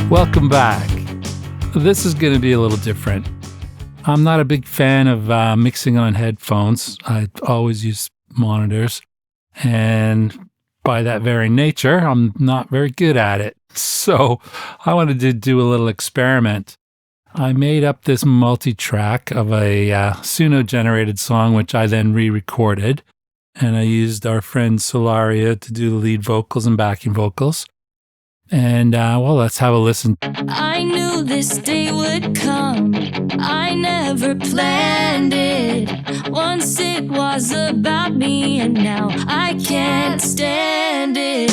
Welcome back. This is going to be a little different. I'm not a big fan of mixing on headphones. I always use monitors. And by that very nature, I'm not very good at it. So I wanted to do a little experiment. I made up this multi-track of a Suno-generated song, which I then re-recorded. And I used our friend Solaria to do the lead vocals and backing vocals. And, let's have a listen. I knew this day would come. I never planned it. Once it was about me, and now I can't stand it.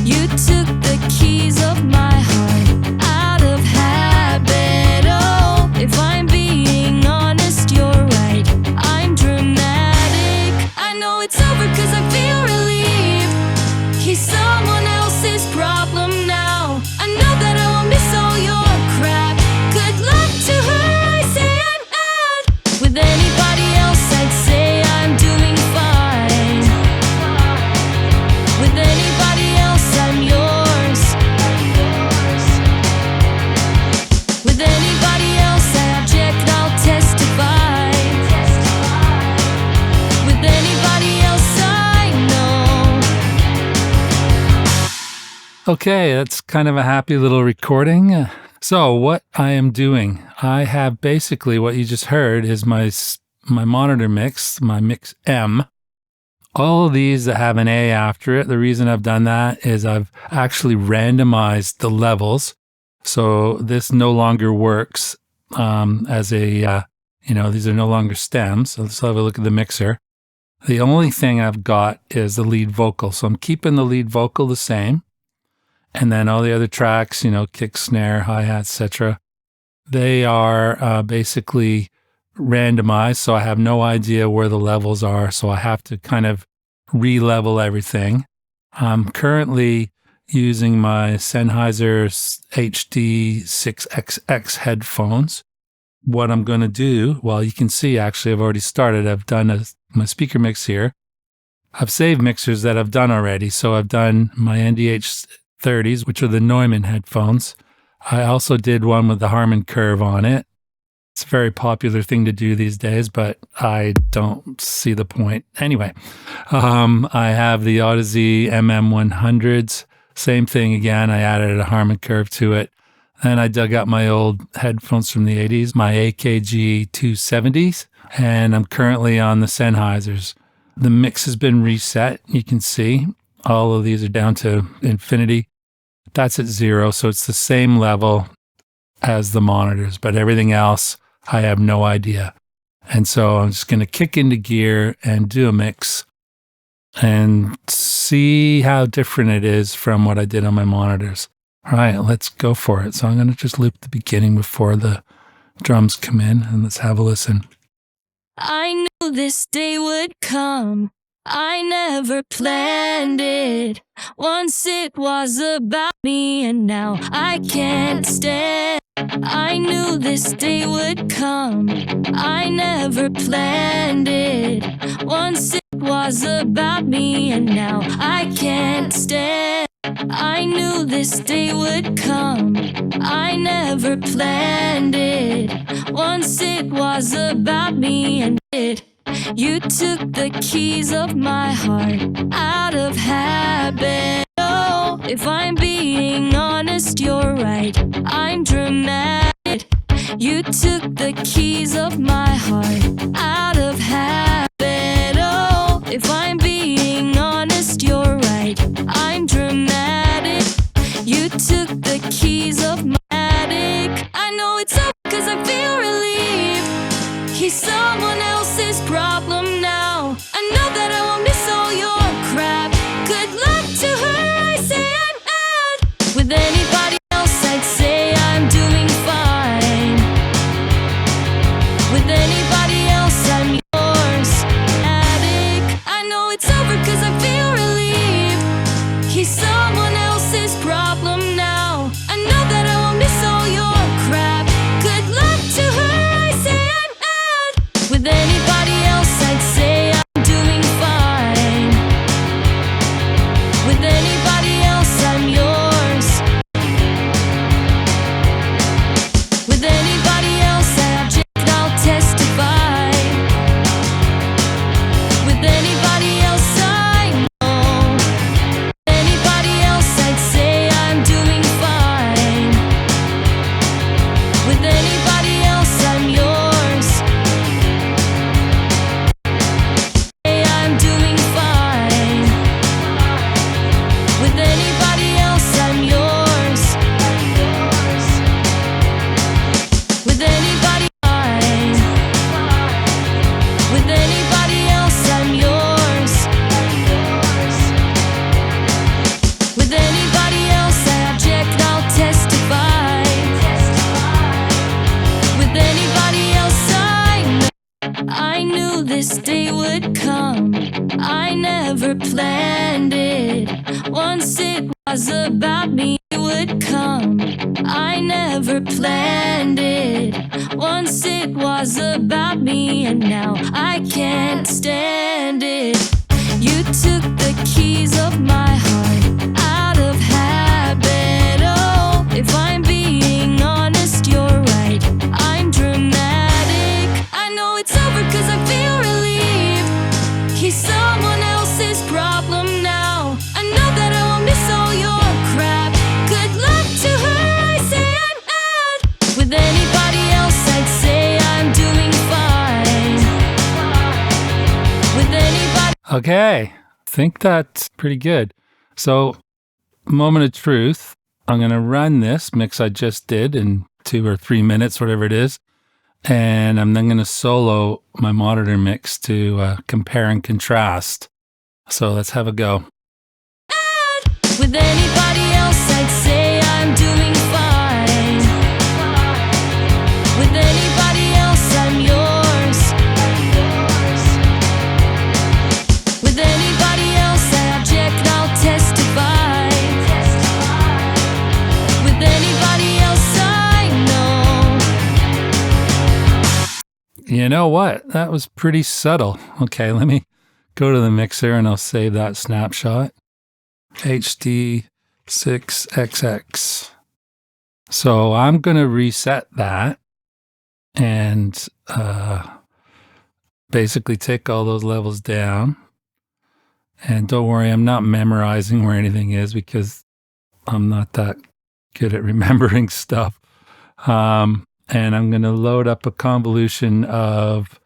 You took the keys of my heart out of habit. Oh, if I'm being honest, you're right. I'm dramatic. I know it's over 'cause I feel relieved. He's someone else's problem now. I know that I won't miss all your crap. Good luck to her, I say I'm out. With anybody else, I'd say I'm doing fine. With anybody else, I'm yours. With anybody else, I object, I'll testify. With anybody else, I know. Okay, that's kind of a happy little recording. So what I am doing, I have basically what you just heard is my monitor mix, my mix M. All of these that have an A after it, the reason I've done that is I've actually randomized the levels. So this no longer works as a, these are no longer stems. So let's have a look at the mixer. The only thing I've got is the lead vocal. So I'm keeping the lead vocal the same. And then all the other tracks, kick, snare, hi-hat, etc., they are basically randomized. So I have no idea where the levels are. So I have to kind of re-level everything. I'm currently using my Sennheiser HD6XX headphones. What I'm going to do, well, you can see actually I've already started. I've done my speaker mix here. I've saved mixers that I've done already. So I've done my NDH30s, which are the Neumann headphones. I also did one with the Harman curve on it. It's a very popular thing to do these days, but I don't see the point. Anyway, I have the Odyssey MM100s. Same thing again. I added a Harman curve to it. Then I dug up my old headphones from the 80s, my AKG 270s, and I'm currently on the Sennheisers. The mix has been reset. You can see all of these are down to infinity. That's at 0, so it's the same level as the monitors, but everything else, I have no idea. And so I'm just going to kick into gear and do a mix and see how different it is from what I did on my monitors. All right, let's go for it. So I'm going to just loop the beginning before the drums come in, and let's have a listen. I knew this day would come. I never planned it. Once it was about me, and now I can't stand. I knew this day would come. I never planned it. Once it was about me, and now I can't stand. I knew this day would come. I never planned it. Once it was about me, and you took the keys of my heart out of habit. Oh, if I'm being honest, you're right. I'm dramatic. You took the keys of my heart out of habit. Oh, if I'm being honest, you're right. I'm dramatic. You took the keys of my attic. I know it's up 'cause I feel relieved. He's someone else's problem now. I know that I won't miss all your crap. Good luck to her, I say I'm out. With anybody else, I'd say I'm doing fine. With anybody else, I'm With anybody else, I'm yours. With anybody, with anybody else, I'm yours. With anybody else, I object, I'll testify. With anybody else, I knew this day would come. I never planned it. Once it was about me, it would come. I never planned it. Once it was about me, and now I can't stand it. You took the keys of my heart out of habit. Oh, if I'm being honest, you're right. I'm dramatic. I know it's over 'cause I feel relieved. He's someone else's problem now. I know that I won't miss all your crap. Good luck to her, I say I'm out. With anybody else, I'd say I'm doing fine. With anybody. Okay, I think that's pretty good. So, moment of truth. I'm going to run this mix I just did in 2 or 3 minutes, whatever it is. And I'm then going to solo my monitor mix to compare and contrast. So let's have a go. With anybody else, I'd say I'm doing fine. With anybody else, I'm yours. With anybody else, I object, I'll testify. With anybody else, I know. You know what? That was pretty subtle. Okay, let me go to the mixer and I'll save that snapshot. HD6XX. So I'm going to reset that and basically take all those levels down. And don't worry, I'm not memorizing where anything is because I'm not that good at remembering stuff. And I'm going to load up a convolution of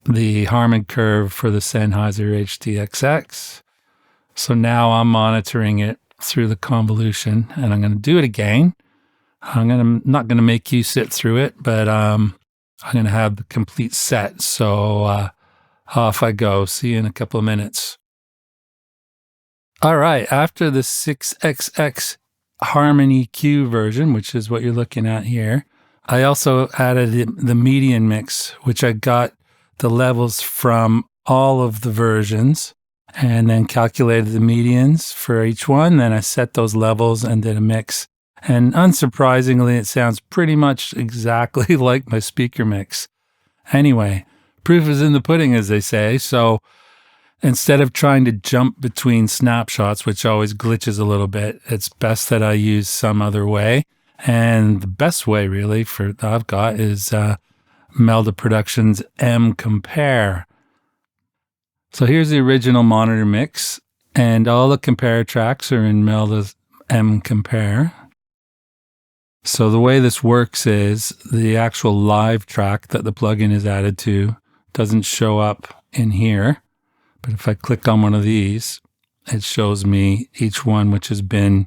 the Harman curve for the Sennheiser HDXX. So now I'm monitoring it through the convolution, and I'm going to do it again. I'm not going to make you sit through it, but I'm going to have the complete set. So off I go. See you in a couple of minutes. All right, after the 6XX Harman EQ version, which is what you're looking at here, I also added the median mix, which I got the levels from all of the versions and then calculated the medians for each one. Then I set those levels and did a mix. And unsurprisingly, it sounds pretty much exactly like my speaker mix. Anyway, proof is in the pudding, as they say. So instead of trying to jump between snapshots, which always glitches a little bit, it's best that I use some other way. And the best way, really, that I've got is Melda Productions mCompare. So here's the original monitor mix, and all the compare tracks are in Melda's mCompare. So the way this works is the actual live track that the plugin is added to doesn't show up in here. But if I click on one of these, it shows me each one which has been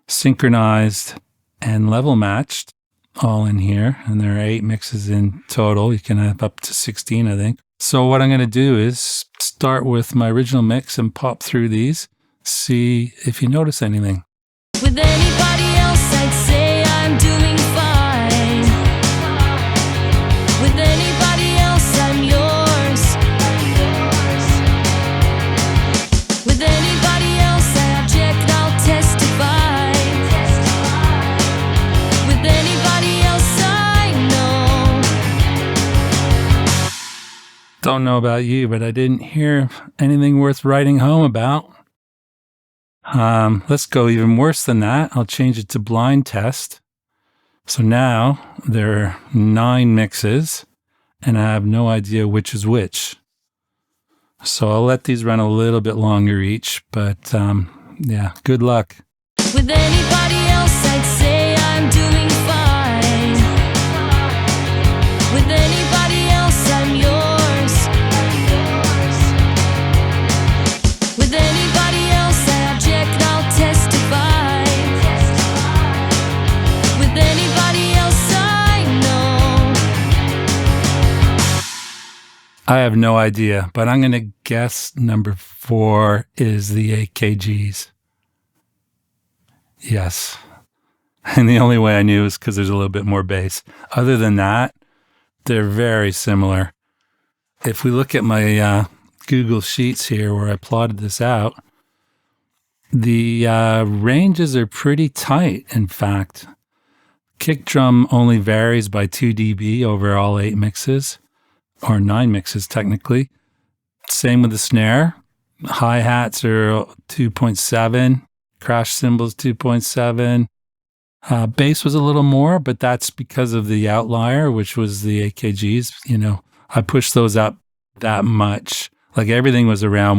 synchronized and level matched all in here. And there are 8 mixes in total. You can have up to 16, I think. So what I'm going to do is start with my original mix and pop through these, see if you notice anything. With anybody else, I'd say I'm doing fine. With anybody else, I'm yours. With anybody else, I object, I'll testify. With anybody else, I know. Don't know about you, but I didn't hear anything worth writing home about. Let's go even worse than that. I'll change it to blind test. So now there are 9 mixes, and I have no idea which is which. So I'll let these run a little bit longer each, but yeah, good luck. With anybody else, I'd say I'm doing fine. With anybody else, I'm yours. With anybody else, I object. I have no idea, but I'm going to guess number 4 is the AKGs. Yes. And the only way I knew is because there's a little bit more bass. Other than that, they're very similar. If we look at my Google Sheets here where I plotted this out, the ranges are pretty tight, in fact. Kick drum only varies by 2 dB over all 8 mixes, or 9 mixes technically. Same with the snare. Hi-hats are 2.7, crash cymbals 2.7. Bass was a little more, but that's because of the outlier, which was the AKGs. You know, I pushed those up that much. Like everything was around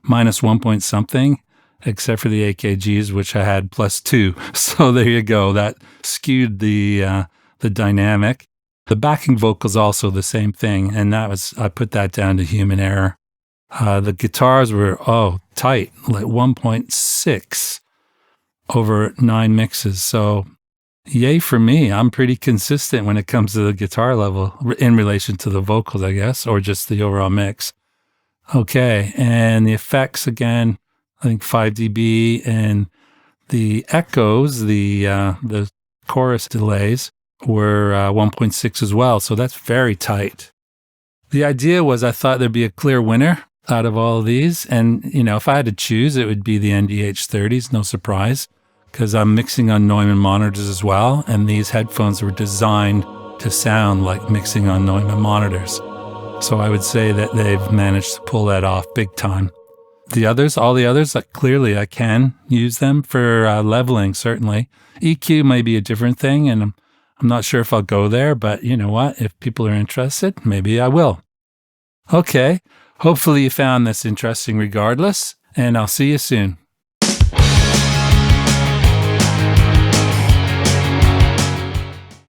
minus 1 point something, except for the AKGs, which I had +2. So there you go. That skewed the dynamic. The backing vocals also the same thing, and I put that down to human error. The guitars were tight, like 1.6 over 9 mixes. So yay for me. I'm pretty consistent when it comes to the guitar level in relation to the vocals, I guess, or just the overall mix. Okay, and the effects again, I think 5 dB, and the echoes, the chorus delays were 1.6 as well. So that's very tight. The idea was I thought there'd be a clear winner out of all of these. And, you know, if I had to choose, it would be the NDH30s, no surprise, because I'm mixing on Neumann monitors as well. And these headphones were designed to sound like mixing on Neumann monitors. So I would say that they've managed to pull that off big time. All the others, clearly I can use them for leveling, certainly. EQ may be a different thing, and I'm not sure if I'll go there, but you know what? If people are interested, maybe I will. Okay, hopefully you found this interesting regardless, and I'll see you soon.